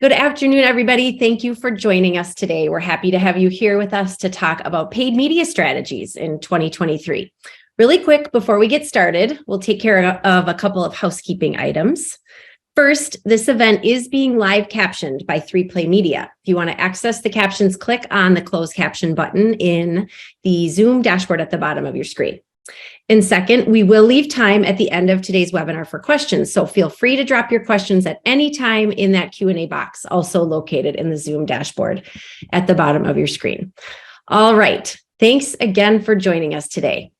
Good afternoon, everybody. Thank you for joining us today. We're happy to have you here with us to talk about paid media strategies in 2023. Really quick, before we get started, we'll take care of a couple of housekeeping items. First, this event is being live captioned by PaidMedia. If you want to access the captions, click on the closed caption button in the Zoom dashboard at the bottom of your screen. And second, we will leave time at the end of today's webinar for questions. So feel free to drop your questions at any time in that Q&A box, also located in the Zoom dashboard at the bottom of your screen. All right. Thanks again for joining us today.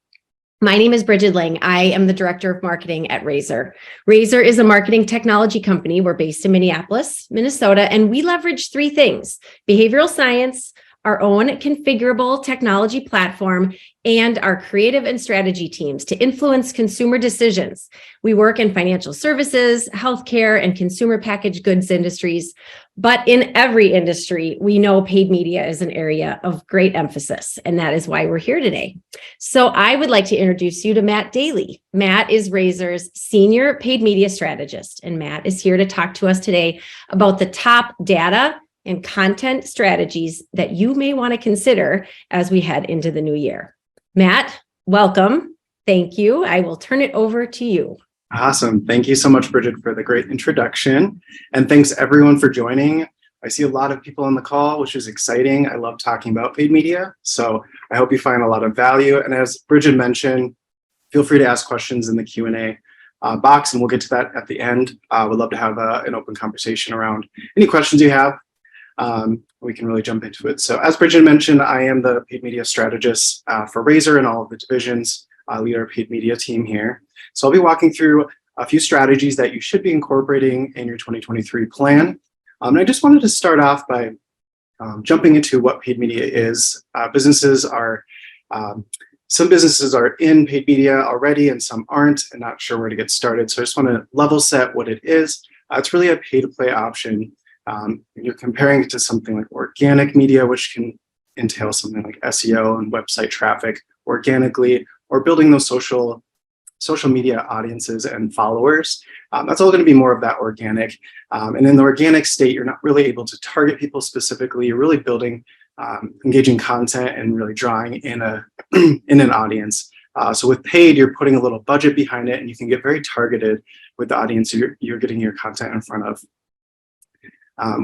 My name is Bridget Lang. I am the Director of Marketing at RAZR. RAZR is a marketing technology company. We're based in Minneapolis, Minnesota, and we leverage three things: behavioral science, our own configurable technology platform, and our creative and strategy teams to influence consumer decisions. We work in financial services, healthcare, and consumer packaged goods industries. But in every industry, we know paid media is an area of great emphasis, and that is why we're here today. So I would like to introduce you to Matt Daly. Matt is RAZR's Senior Paid Media Strategist, and Matt is here to talk to us today about the top data and content strategies that you may want to consider as we head into the new year. Matt, welcome. Thank you. I will turn it over to you. Awesome. Thank you so much, Bridget, for the great introduction. And thanks everyone for joining. I see a lot of people on the call, which is exciting. I love talking about paid media. So I hope you find a lot of value. And as Bridget mentioned, feel free to ask questions in the Q&A box, and we'll get to that at the end. We'd love to have an open conversation around any questions you have. We can really jump into it. So as Bridget mentioned, I am the paid media strategist for RAZR and all of the divisions. I lead our paid media team here. So I'll be walking through a few strategies that you should be incorporating in your 2023 plan. And I just wanted to start off by jumping into what paid media is. Some businesses are in paid media already and some aren't and not sure where to get started. So I just want to level set what it is. It's really a pay to play option. You're comparing it to something like organic media, which can entail something like SEO and website traffic organically, or building those social media audiences and followers. That's all going to be more of that organic. And in the organic state, you're not really able to target people specifically. You're really building engaging content and really drawing in an audience. So with paid, you're putting a little budget behind it, and you can get very targeted with the audience you're getting your content in front of.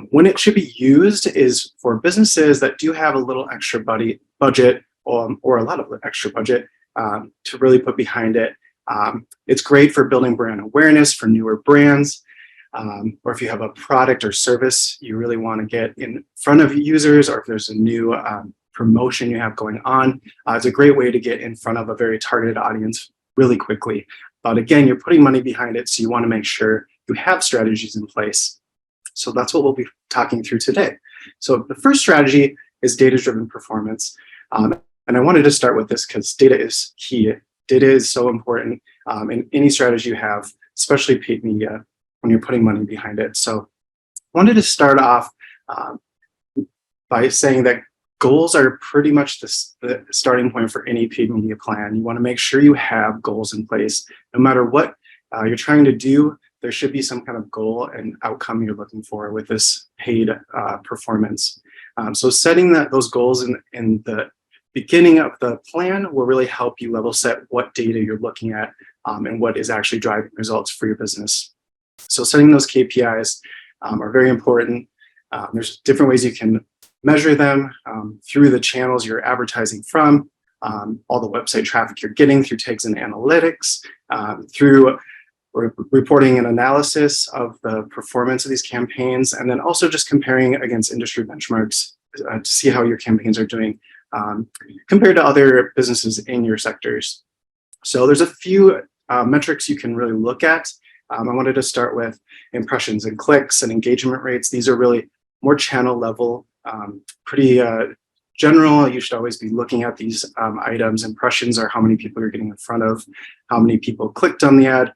When it should be used is for businesses that do have a little extra budget or a lot of extra budget to really put behind it. It's great for building brand awareness for newer brands, or if you have a product or service you really want to get in front of users, or if there's a new promotion you have going on. It's a great way to get in front of a very targeted audience really quickly. But again, you're putting money behind it, so you want to make sure you have strategies in place. So that's what we'll be talking through today. So the first strategy is data-driven performance. And I wanted to start with this because data is key. Data is so important in any strategy you have, especially paid media, when you're putting money behind it. So I wanted to start off by saying that goals are pretty much the starting point for any paid media plan. You want to make sure you have goals in place. No matter what you're trying to do, there should be some kind of goal and outcome you're looking for with this paid performance. So setting those goals in the beginning of the plan will really help you level set what data you're looking at and what is actually driving results for your business. So setting those KPIs are very important. There's different ways you can measure them through the channels you're advertising from, all the website traffic you're getting through tags and analytics, through reporting and analysis of the performance of these campaigns, and then also just comparing against industry benchmarks to see how your campaigns are doing compared to other businesses in your sectors. So there's a few metrics you can really look at. I wanted to start with impressions and clicks and engagement rates. These are really more channel level, pretty general. You should always be looking at these items. Impressions are how many people you're getting in front of, how many people clicked on the ad.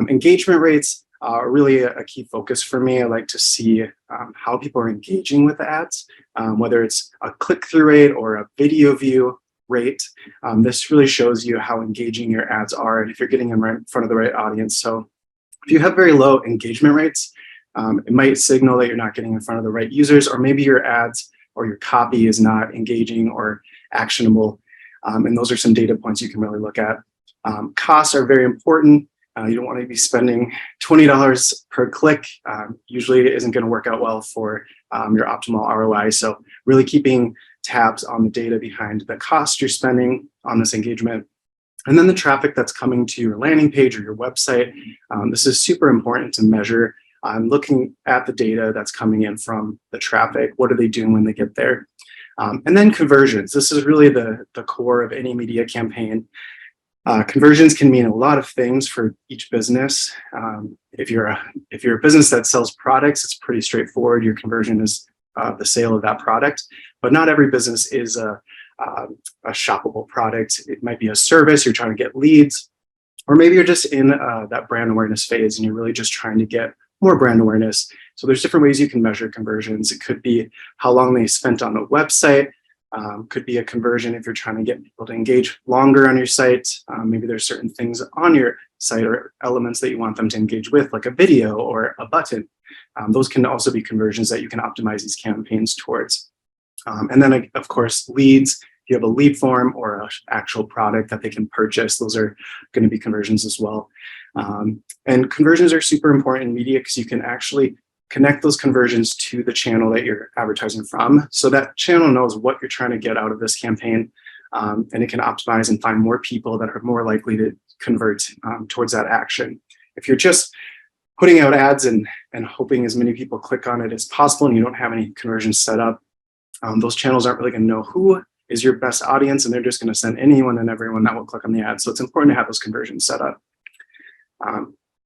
Engagement rates are really a key focus for me. I like to see how people are engaging with the ads, whether it's a click-through rate or a video view rate. This really shows you how engaging your ads are and if you're getting in front of the right audience. So if you have very low engagement rates, It might signal that you're not getting in front of the right users, or maybe your ads or your copy is not engaging or actionable. And those are some data points you can really look at. Costs are very important. You don't want to be spending $20 per click. Usually it isn't going to work out well for your optimal ROI. So really keeping tabs on the data behind the cost you're spending on this engagement. And then the traffic that's coming to your landing page or your website. This is super important to measure. Looking at the data that's coming in from the traffic. What are they doing when they get there? And then conversions. This is really the core of any media campaign. Conversions can mean a lot of things for each business. If you're a business that sells products, it's pretty straightforward. Your conversion is the sale of that product. But not every business is a shoppable product. It might be a service. You're trying to get leads, or maybe you're just in that brand awareness phase and you're really just trying to get more brand awareness. So there's different ways you can measure conversions. It could be how long they spent on the website. Could be a conversion if you're trying to get people to engage longer on your site. Maybe there's certain things on your site or elements that you want them to engage with, like a video or a button. Those can also be conversions that you can optimize these campaigns towards. And then, of course, leads. If you have a lead form or an actual product that they can purchase, those are going to be conversions as well. And conversions are super important in media because you can actually connect those conversions to the channel that you're advertising from. So that channel knows what you're trying to get out of this campaign, and it can optimize and find more people that are more likely to convert towards that action. If you're just putting out ads and hoping as many people click on it as possible and you don't have any conversions set up, those channels aren't really going to know who is your best audience, and they're just going to send anyone and everyone that will click on the ad. So it's important to have those conversions set up.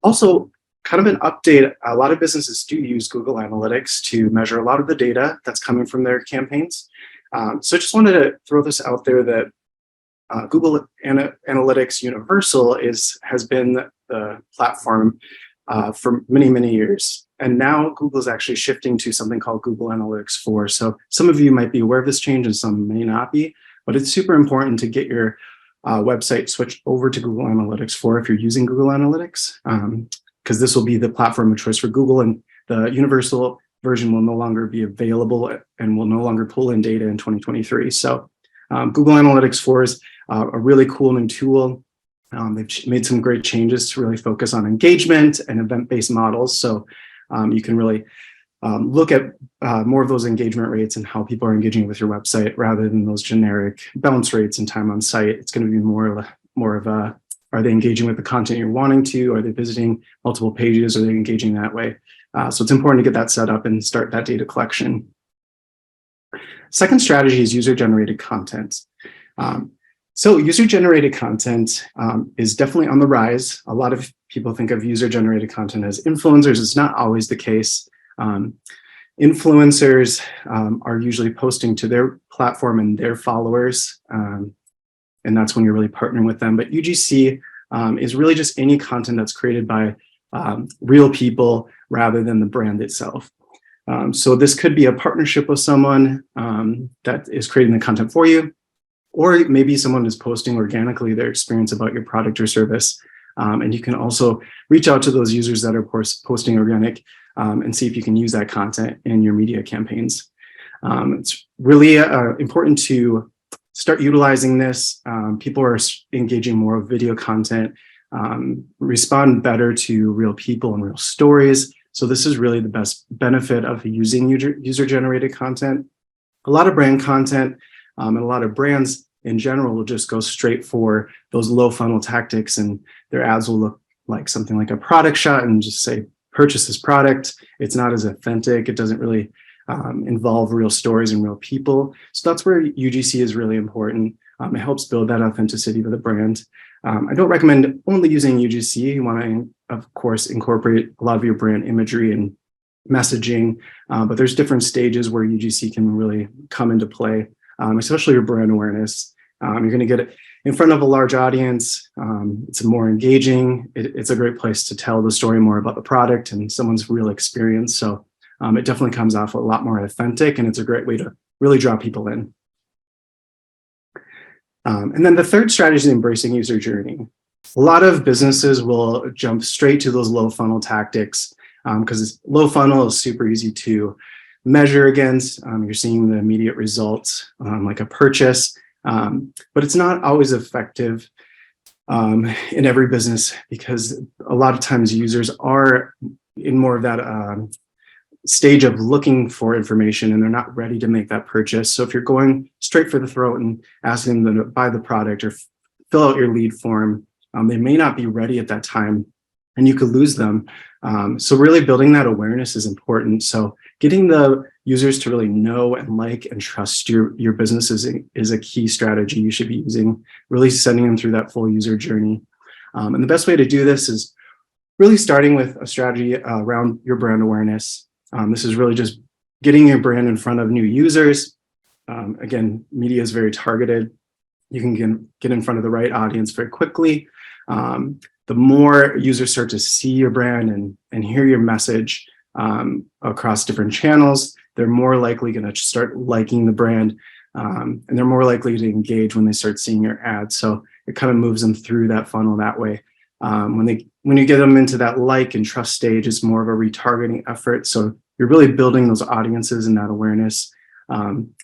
Also, kind of an update, a lot of businesses do use Google Analytics to measure a lot of the data that's coming from their campaigns. So I just wanted to throw this out there that Google Analytics Universal has been the platform for many, many years. And now Google is actually shifting to something called Google Analytics 4. So some of you might be aware of this change and some may not be, but it's super important to get your website switched over to Google Analytics 4 if you're using Google Analytics, because this will be the platform of choice for Google, and the universal version will no longer be available and will no longer pull in data in 2023. So Google Analytics 4 is a really cool new tool. They've made some great changes to really focus on engagement and event-based models. So you can really look at more of those engagement rates and how people are engaging with your website rather than those generic bounce rates and time on site. It's going to be more of a, are they engaging with the content you're wanting to? Are they visiting multiple pages? Are they engaging that way? So it's important to get that set up and start that data collection. Second strategy is user-generated content. So user-generated content is definitely on the rise. A lot of people think of user-generated content as influencers. It's not always the case. Influencers are usually posting to their platform and their followers, and that's when you're really partnering with them. But UGC is really just any content that's created by real people rather than the brand itself. So this could be a partnership with someone that is creating the content for you, or maybe someone is posting organically their experience about your product or service. And you can also reach out to those users that are posting organic and see if you can use that content in your media campaigns. It's really important to start utilizing this. People are engaging more with video content, respond better to real people and real stories. So this is really the best benefit of using user-generated content. A lot of brand content and a lot of brands in general will just go straight for those low funnel tactics, and their ads will look like something like a product shot and just say, purchase this product. It's not as authentic. It doesn't really involve real stories and real people. So that's where UGC is really important. It helps build that authenticity for the brand. I don't recommend only using UGC. You want to, of course, incorporate a lot of your brand imagery and messaging, but there's different stages where UGC can really come into play, especially your brand awareness. You're going to get it in front of a large audience. It's more engaging. It's a great place to tell the story more about the product and someone's real experience. So it definitely comes off a lot more authentic, and it's a great way to really draw people in. And then the third strategy is embracing user journey. A lot of businesses will jump straight to those low funnel tactics because low funnel is super easy to measure against. You're seeing the immediate results, like a purchase, but it's not always effective in every business, because a lot of times users are in more of that stage of looking for information and they're not ready to make that purchase. So if you're going straight for the throat and asking them to buy the product or fill out your lead form, they may not be ready at that time and you could lose them. So really building that awareness is important. So getting the users to really know and like and trust your business is a key strategy you should be using, really sending them through that full user journey. And the best way to do this is really starting with a strategy around your brand awareness. This is really just getting your brand in front of new users. Again, media is very targeted. You can get in front of the right audience very quickly. The more users start to see your brand and hear your message across different channels, they're more likely going to start liking the brand, and they're more likely to engage when they start seeing your ads. So it kind of moves them through that funnel that way. When you get them into that like and trust stage, it's more of a retargeting effort. So you're really building those audiences in that awareness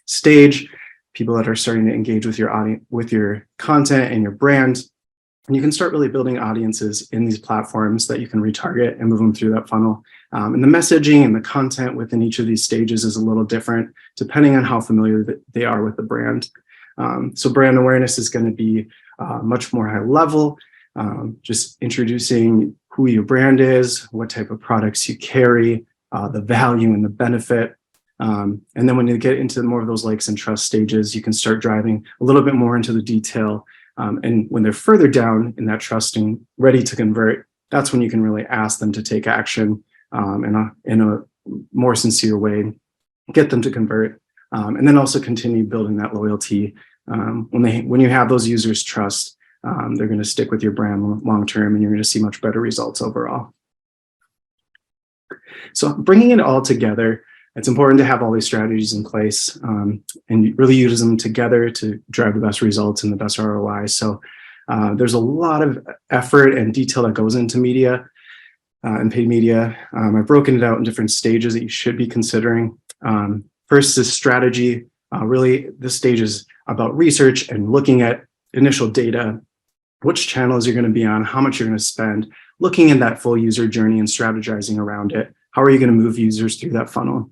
stage, people that are starting to engage with your audience, with your content and your brand. And you can start really building audiences in these platforms that you can retarget and move them through that funnel. And the messaging and the content within each of these stages is a little different depending on how familiar they are with the brand. So brand awareness is going to be much more high level, just introducing who your brand is, what type of products you carry, the value and the benefit. And then when you get into more of those likes and trust stages, you can start driving a little bit more into the detail. And when they're further down in that trusting, ready to convert, that's when you can really ask them to take action in a more sincere way, get them to convert, and then also continue building that loyalty. When you have those users trust, they're going to stick with your brand long term, and you're going to see much better results overall. So bringing it all together, it's important to have all these strategies in place and really use them together to drive the best results and the best ROI. So there's a lot of effort and detail that goes into media and paid media. I've broken it out in different stages that you should be considering. First is strategy. Really, this stage is about research and looking at initial data, which channels you're going to be on, how much you're going to spend, looking at that full user journey and strategizing around it. How are you going to move users through that funnel?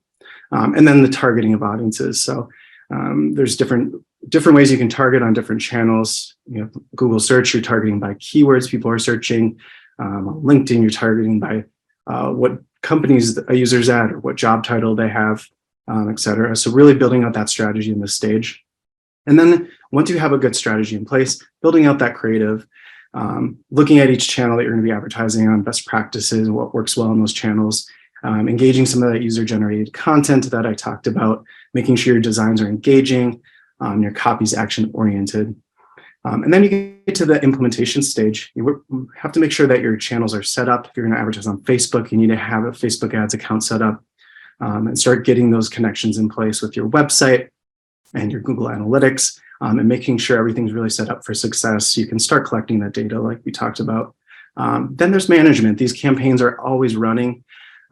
And then the targeting of audiences. So there's different ways you can target on different channels. You know, Google search, you're targeting by keywords people are searching. LinkedIn, you're targeting by what companies a user's at or what job title they have, et cetera. So really building out that strategy in this stage. And then once you have a good strategy in place, building out that creative, looking at each channel that you're going to be advertising on, best practices, what works well in those channels, engaging some of that user-generated content that I talked about, making sure your designs are engaging, your copy's action-oriented. And then you get to the implementation stage. You have to make sure that your channels are set up. If you're going to advertise on Facebook, you need to have a Facebook ads account set up and start getting those connections in place with your website and your Google Analytics, and making sure everything's really set up for success so you can start collecting that data like we talked about. Then there's management. These campaigns are always running.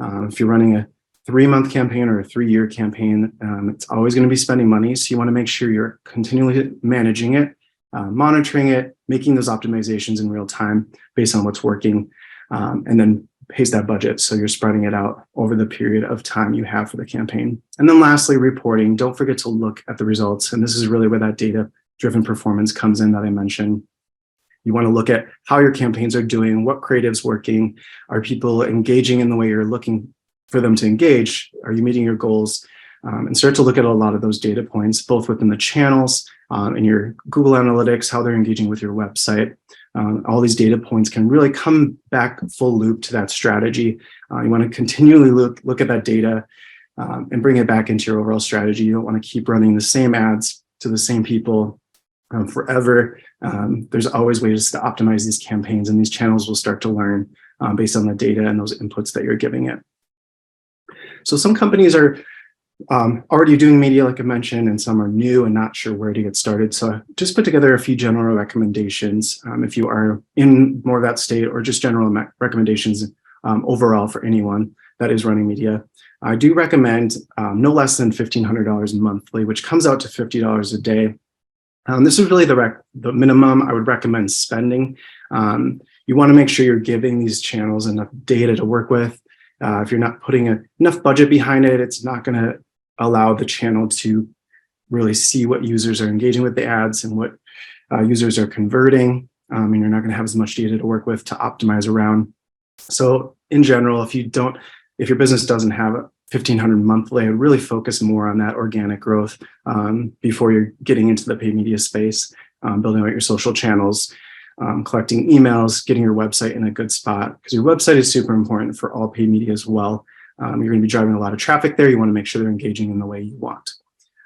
If you're running a 3-month campaign or a 3-year campaign, it's always going to be spending money. So you want to make sure you're continually managing it, monitoring it, making those optimizations in real time based on what's working, and then pace that budget so you're spreading it out over the period of time you have for the campaign. And then lastly, reporting. Don't forget to look at the results. And this is really where that data-driven performance comes in that I mentioned. You want to look at how your campaigns are doing, what creative's working, are people engaging in the way you're looking for them to engage, are you meeting your goals, and start to look at a lot of those data points, both within the channels and your Google Analytics, how they're engaging with your website. All these data points can really come back full loop to that strategy. You want to continually look at that data and bring it back into your overall strategy. You don't want to keep running the same ads to the same people forever. There's always ways to optimize these campaigns, and these channels will start to learn based on the data and those inputs that you're giving it. So some companies are already doing media, like I mentioned, and some are new and not sure where to get started. So I just put together a few general recommendations if you are in more of that state, or just general recommendations overall for anyone that is running media. I do recommend no less than $1,500 monthly, which comes out to $50 a day. This is really the minimum I would recommend spending. You want to make sure you're giving these channels enough data to work with. If you're not putting enough budget behind it, it's not going to allow the channel to really see what users are engaging with the ads and what users are converting. And you're not going to have as much data to work with to optimize around. So in general, if your business doesn't have $1,500 monthly, I'd really focus more on that organic growth before you're getting into the paid media space, building out your social channels, collecting emails, getting your website in a good spot, because your website is super important for all paid media as well. You're going to be driving a lot of traffic there. You want to make sure they're engaging in the way you want.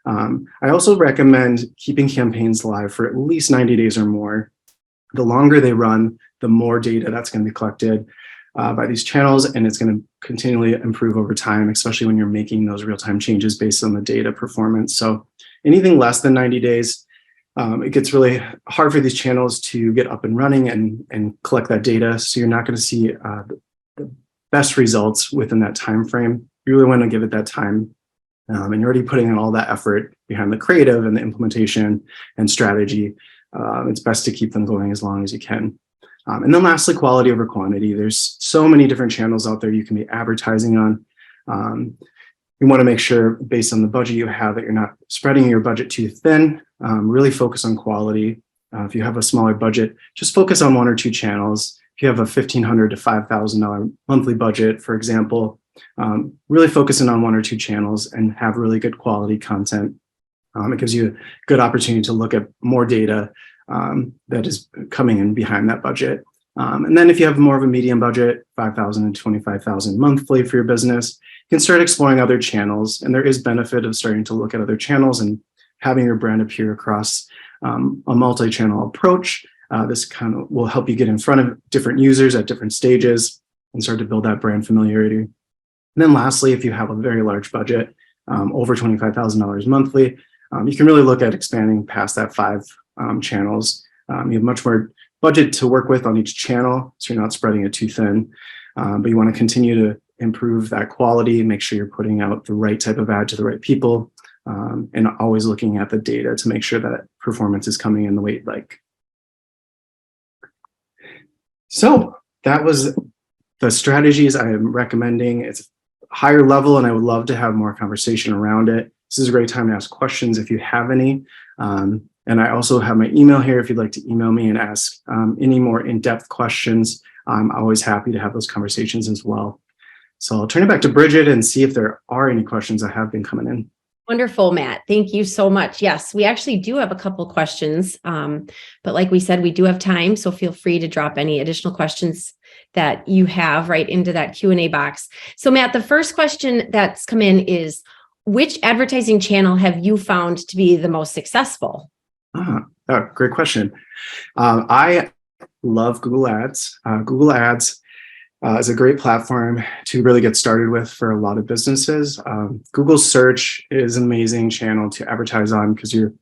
I also recommend keeping campaigns live for at least 90 days or more. The longer they run, the more data that's going to be collected by these channels, and it's going to continually improve over time, especially when you're making those real-time changes based on the data performance. So anything less than 90 days, it gets really hard for these channels to get up and running and collect that data. So you're not going to see the best results within that time frame. You really want to give it that time. And you're already putting in all that effort behind the creative and the implementation and strategy. It's best to keep them going as long as you can. And then lastly, quality over quantity. There's so many different channels out there you can be advertising on. You want to make sure, based on the budget you have, that you're not spreading your budget too thin. Really focus on quality. If you have a smaller budget, just focus on one or two channels. If you have a $1,500 to $5,000 monthly budget, for example, really focusing on one or two channels and have really good quality content. It gives you a good opportunity to look at more data that is coming in behind that budget. And then if you have more of a medium budget, $5,000 to $25,000 monthly for your business, you can start exploring other channels. And there is benefit of starting to look at other channels and having your brand appear across a multi-channel approach. This kind of will help you get in front of different users at different stages and start to build that brand familiarity. And then lastly, if you have a very large budget, over $25,000 monthly, you can really look at expanding past that 5 channels. You have much more budget to work with on each channel, so you're not spreading it too thin. But you want to continue to improve that quality, make sure you're putting out the right type of ad to the right people, and always looking at the data to make sure that performance is coming in the way you'd like. So that was the strategies I am recommending. It's higher level, and I would love to have more conversation around it. This is a great time to ask questions if you have any. And I also have my email here if you'd like to email me and ask any more in-depth questions. I'm always happy to have those conversations as well. So I'll turn it back to Bridget and see if there are any questions that have been coming in. Wonderful, Matt. Thank you so much. Yes, we actually do have a couple questions, but like we said, we do have time, so feel free to drop any additional questions that you have right into that Q&A box. So Matt, the first question that's come in is, which advertising channel have you found to be the most successful? Great question. I love Google Ads. Google Ads is a great platform to really get started with for a lot of businesses. Google Search is an amazing channel to advertise on because you're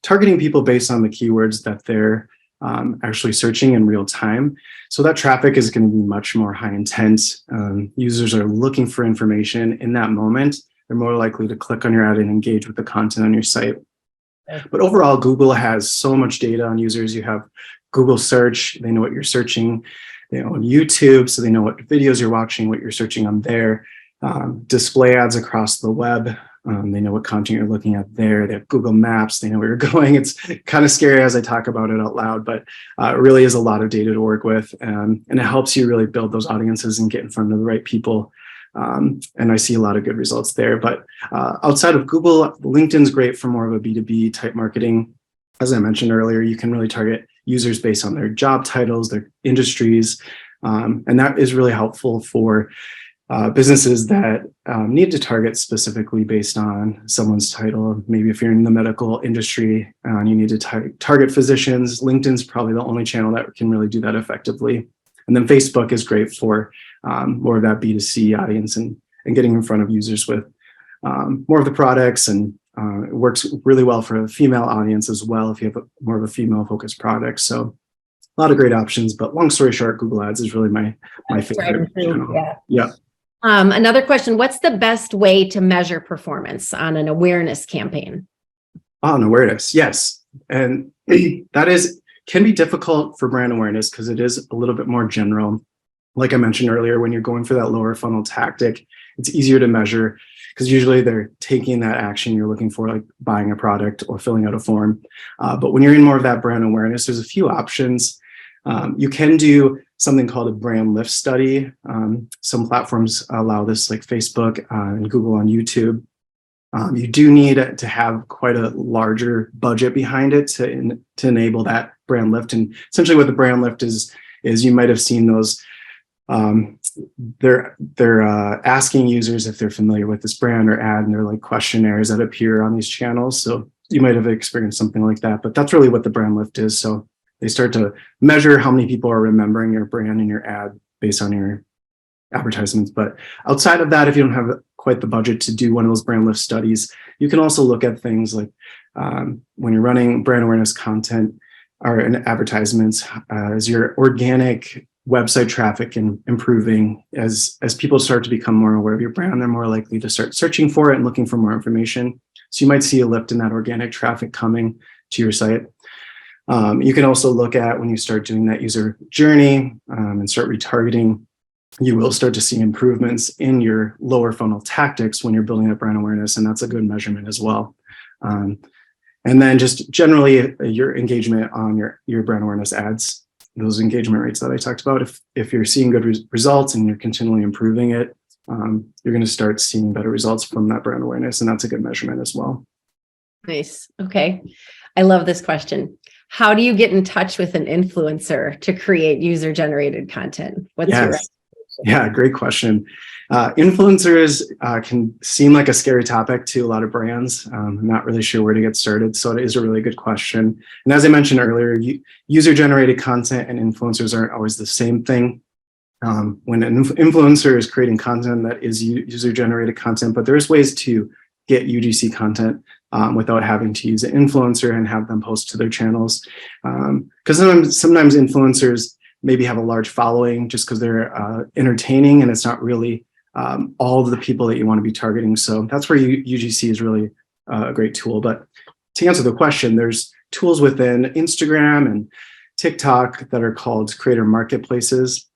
targeting people based on the keywords that they're actually searching in real time. So that traffic is going to be much more high intent. Users are looking for information in that moment. They're more likely to click on your ad and engage with the content on your site. But overall, Google has so much data on users. You have Google Search, they know what you're searching. They own YouTube, so they know what videos you're watching, what you're searching on there. Display ads across the web. They know what content you're looking at there. They have Google Maps, they know where you're going. It's kind of scary as I talk about it out loud, but it really is a lot of data to work with. And it helps you really build those audiences and get in front of the right people. And I see a lot of good results there. But outside of Google, LinkedIn's great for more of a B2B type marketing. As I mentioned earlier, you can really target users based on their job titles, their industries. And that is really helpful for businesses that need to target specifically based on someone's title. Maybe if you're in the medical industry and you need to target physicians, LinkedIn's probably the only channel that can really do that effectively. And then Facebook is great for more of that B2C audience and getting in front of users with more of the products. And it works really well for a female audience as well if you have more of a female focused product. So a lot of great options, but long story short, Google Ads is really my favorite channel. Yeah. Yeah. Another question, what's the best way to measure performance on an awareness campaign? On awareness, yes. And that can be difficult for brand awareness because it is a little bit more general. Like I mentioned earlier, when you're going for that lower funnel tactic, it's easier to measure because usually they're taking that action you're looking for, like buying a product or filling out a form. But when you're in more of that brand awareness, there's a few options. You can do something called a brand lift study. Some platforms allow this, like Facebook and Google on YouTube. You do need to have quite a larger budget behind it to enable that brand lift. And essentially what the brand lift is you might have seen those. They're asking users if they're familiar with this brand or ad, and they're like questionnaires that appear on these channels. So you might have experienced something like that, but that's really what the brand lift is. So they start to measure how many people are remembering your brand and your ad based on your advertisements. But outside of that, if you don't have quite the budget to do one of those brand lift studies, you can also look at things like when you're running brand awareness content or advertisements, is your organic website traffic and improving as people start to become more aware of your brand, they're more likely to start searching for it and looking for more information. So you might see a lift in that organic traffic coming to your site. You can also look at when you start doing that user journey and start retargeting, you will start to see improvements in your lower funnel tactics when you're building up brand awareness, and that's a good measurement as well. And then just generally your engagement on your brand awareness ads, those engagement rates that I talked about, if you're seeing good results and you're continually improving it, you're going to start seeing better results from that brand awareness, and that's a good measurement as well. Nice. Okay. I love this question. How do you get in touch with an influencer to create user-generated content? Yeah, great question. Influencers can seem like a scary topic to a lot of brands. I'm not really sure where to get started, so it is a really good question. And as I mentioned earlier, user-generated content and influencers aren't always the same thing. When an influencer is creating content that is user-generated content, but there's ways to get UGC content without having to use an influencer and have them post to their channels. Because sometimes influencers maybe have a large following just because they're entertaining, and it's not really all of the people that you want to be targeting. So that's where UGC is really a great tool. But to answer the question, there's tools within Instagram and TikTok that are called creator marketplaces.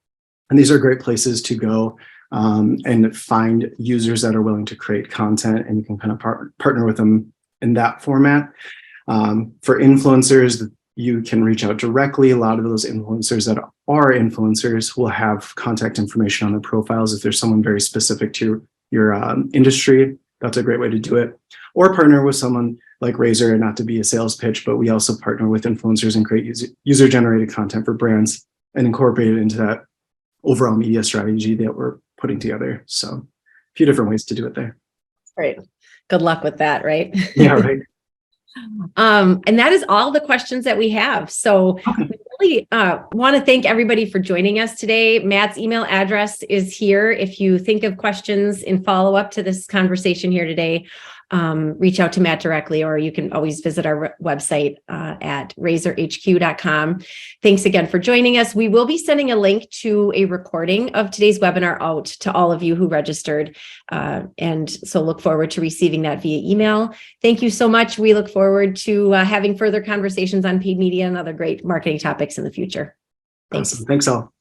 And these are great places to go and find users that are willing to create content, and you can kind of partner with them in that format. For influencers, you can reach out directly. A lot of those influencers that are influencers will have contact information on their profiles. If there's someone very specific to your industry, that's a great way to do it. Or partner with someone like RAZR, not to be a sales pitch, but we also partner with influencers and create user-generated content for brands and incorporate it into that overall media strategy that we're putting together. So a few different ways to do it there. Great. Good luck with that, right? Yeah, right. And that is all the questions that we have. So we really want to thank everybody for joining us today. Matt's email address is here. If you think of questions in follow-up to this conversation here today, reach out to Matt directly, or you can always visit our website at razorhq.com. Thanks again for joining us. We will be sending a link to a recording of today's webinar out to all of you who registered. And so look forward to receiving that via email. Thank you so much. We look forward to having further conversations on paid media and other great marketing topics in the future. Thanks. Awesome. Thanks all.